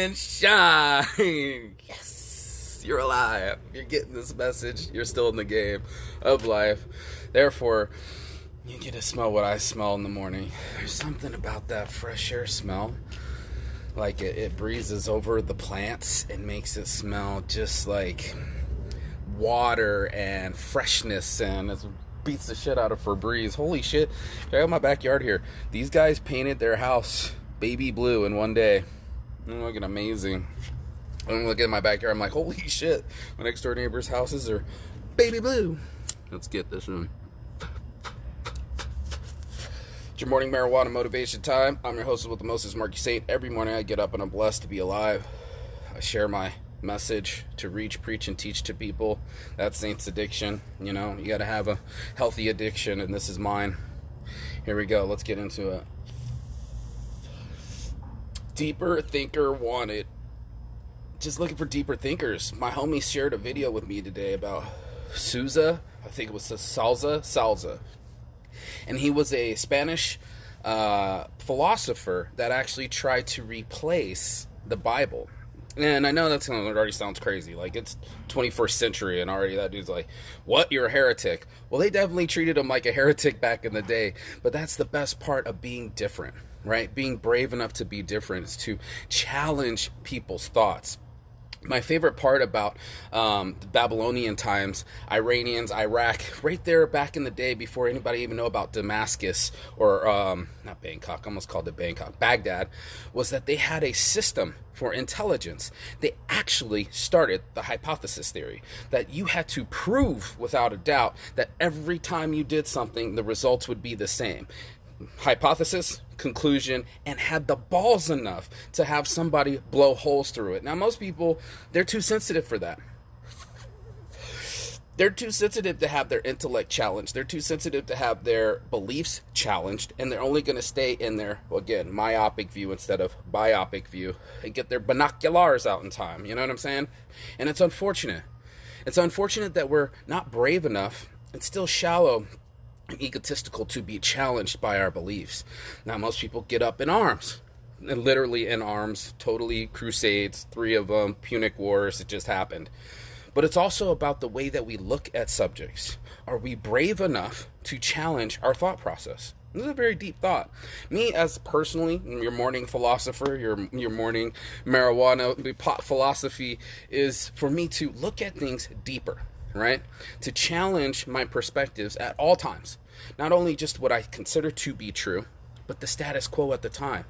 and shine. Yes, you're alive. You're getting this message. You're still in the game of life. Therefore, you get to smell what I smell in the morning. There's something about that fresh air smell. Like it breezes over the plants and makes it smell just like water and freshness, and it beats the shit out of Febreze. Holy shit. Check out my backyard here. These guys painted their house baby blue in one day. I'm looking amazing. I'm looking at my backyard. I'm like, holy shit. My next door neighbor's houses are baby blue. Let's get this one. It's your morning marijuana motivation time. I'm your host with the most, Marky Saint. Every morning I get up and I'm blessed to be alive. I share my message to reach, preach, and teach to people. That's Saint's addiction. You know, you got to have a healthy addiction, and this is mine. Here we go. Let's get into it. Deeper thinker wanted. Just looking for deeper thinkers. My homie shared a video with me today about Souza. I think it was Salsa Salza. And he was a Spanish philosopher that actually tried to replace the Bible. And I know that already sounds crazy. Like, it's 21st century and already that dude's like, what? You're a heretic. Well, they definitely treated him like a heretic back in the day. But that's the best part of being different, right? Being brave enough to be different is to challenge people's thoughts. My favorite part about the Babylonian times, Iranians, Iraq, right there back in the day before anybody even knew about Damascus or, not Bangkok, I almost called it Bangkok, Baghdad, was that they had a system for intelligence. They actually started the hypothesis theory, that you had to prove without a doubt that every time you did something, the results would be the same. Hypothesis, conclusion, and had the balls enough to have somebody blow holes through it. Now, most people, they're too sensitive for that. They're too sensitive to have their intellect challenged. They're too sensitive to have their beliefs challenged, and they're only going to stay in their, well, again, myopic view instead of biopic view and get their binoculars out in time. You know what I'm saying? And it's unfortunate. It's unfortunate that we're not brave enough and still shallow and egotistical to be challenged by our beliefs. Now, most people get up in arms, and literally in arms, totally crusades, 3 of them, Punic Wars, it just happened. But it's also about the way that we look at subjects. Are we brave enough to challenge our thought process? This is a very deep thought. Me, as personally, your morning philosopher, your morning marijuana pot philosophy is for me to look at things deeper. Right? To challenge my perspectives at all times. Not only just what I consider to be true, but the status quo at the time.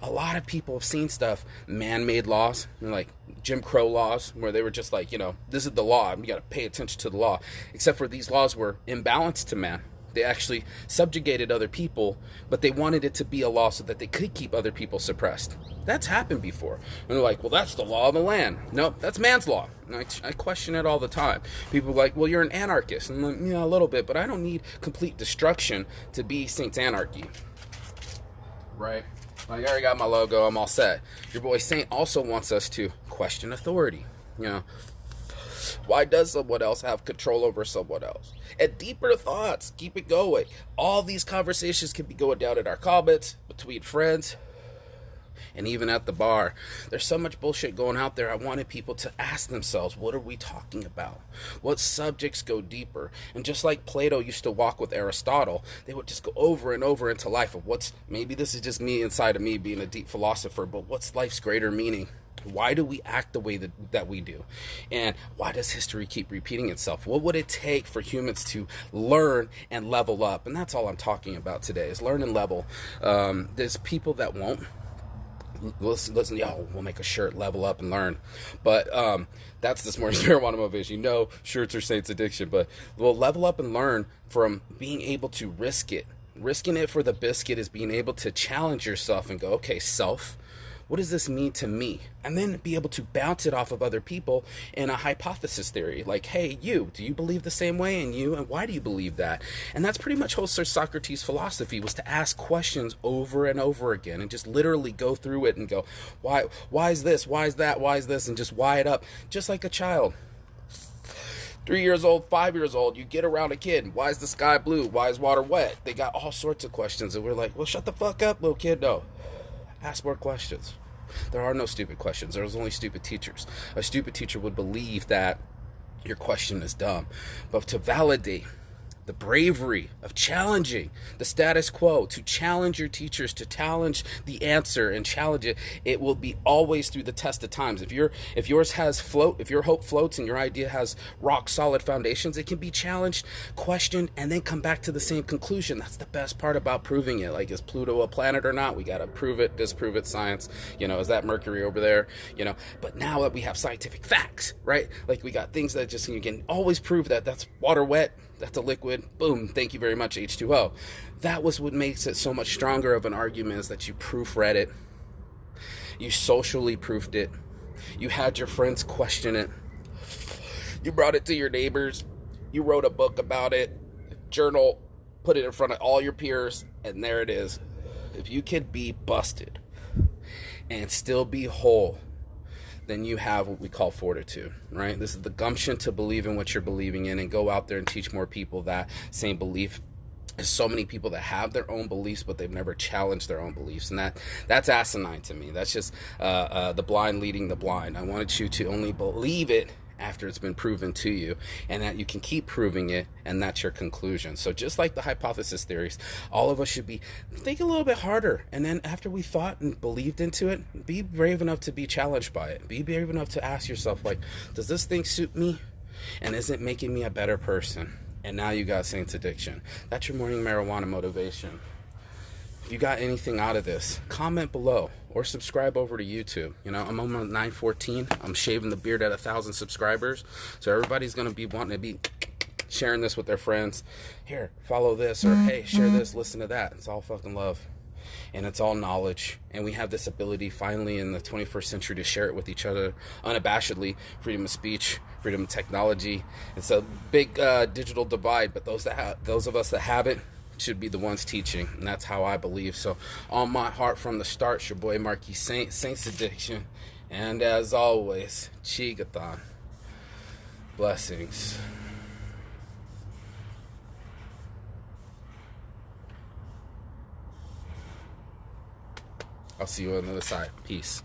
A lot of people have seen stuff, man-made laws, like Jim Crow laws, where they were just like, you know, this is the law, you got to pay attention to the law. Except for these laws were imbalanced to man. They actually subjugated other people, but they wanted it to be a law so that they could keep other people suppressed. That's happened before. And they're like, well, that's the law of the land. Nope, that's man's law. And I question it all the time. People are like, well, you're an anarchist. And I'm like, yeah, a little bit, but I don't need complete destruction to be Saint's anarchy. Right? Like, I already got my logo. I'm all set. Your boy Saint also wants us to question authority. You know, why does someone else have control over someone else? And deeper thoughts, keep it going. All these conversations can be going down in our comments, between friends, and even at the bar. There's so much bullshit going out there. I wanted people to ask themselves, what are we talking about? What subjects go deeper? And just like Plato used to walk with Aristotle, they would just go over and over into life of what's, maybe this is just me inside of me being a deep philosopher, but what's life's greater meaning? Why do we act the way that we do? And why does history keep repeating itself? What would it take for humans to learn and level up? And that's all I'm talking about today, is learn and level. There's people that won't. Listen, yo, we'll make a shirt, level up and learn. But that's this morning's marijuana motivation. You know, shirts are Saint's addiction, but we'll level up and learn from being able to risk it. Risking it for the biscuit is being able to challenge yourself and go, okay, self, what does this mean to me? And then be able to bounce it off of other people in a hypothesis theory. Like, hey, do you believe the same way? And you, and why do you believe that? And that's pretty much whole Socrates' philosophy, was to ask questions over and over again and just literally go through it and go, why is this? Why is that? Why is this? And just why it up, just like a child. 3 years old, 5 years old, you get around a kid. Why is the sky blue? Why is water wet? They got all sorts of questions. And we're like, well, shut the fuck up, little kid. No. Ask more questions. There are no stupid questions. There's only stupid teachers. A stupid teacher would believe that your question is dumb. But to validate the bravery of challenging the status quo, to challenge your teachers, to challenge the answer and challenge it, it will be always through the test of times. If yours has float, if your hope floats and your idea has rock solid foundations, it can be challenged, questioned, and then come back to the same conclusion. That's the best part about proving it. Like, is Pluto a planet or not? We got to prove it, disprove it, science. Is that Mercury over there? But now that we have scientific facts, right? Like, we got things that just, you can always prove that that's water wet, that's a liquid, boom, thank you very much, H2O. That was what makes it so much stronger of an argument, is that you proofread it, you socially proofed it, you had your friends question it, you brought it to your neighbors, you wrote a book about it, journal, put it in front of all your peers, and there it is. If you could be busted and still be whole, then you have what we call fortitude, right? This is the gumption to believe in what you're believing in and go out there and teach more people that same belief. There's so many people that have their own beliefs, but they've never challenged their own beliefs. And that's asinine to me. That's just the blind leading the blind. I wanted you to only believe it after it's been proven to you, and that you can keep proving it, and that's your conclusion. So just like the hypothesis theories, all of us should be think a little bit harder, and then after we thought and believed into it, be brave enough to be challenged by it. Be brave enough to ask yourself, like, does this thing suit me, and is it making me a better person? And now you got Saint's Addiction. That's your morning marijuana motivation. If you got anything out of this, comment below or subscribe over to YouTube. I'm on 914. I'm shaving the beard at 1,000 subscribers. So everybody's going to be wanting to be sharing this with their friends. Here, follow this, or hey, share this, listen to that. It's all fucking love. And it's all knowledge. And we have this ability finally in the 21st century to share it with each other unabashedly. Freedom of speech, freedom of technology. It's a big digital divide, but those of us that have it should be the ones teaching, and that's how I believe. So on my heart from the start, it's your boy Marquis Saint's Addiction, and as always, Chigathon. Blessings. I'll see you on the other side. Peace.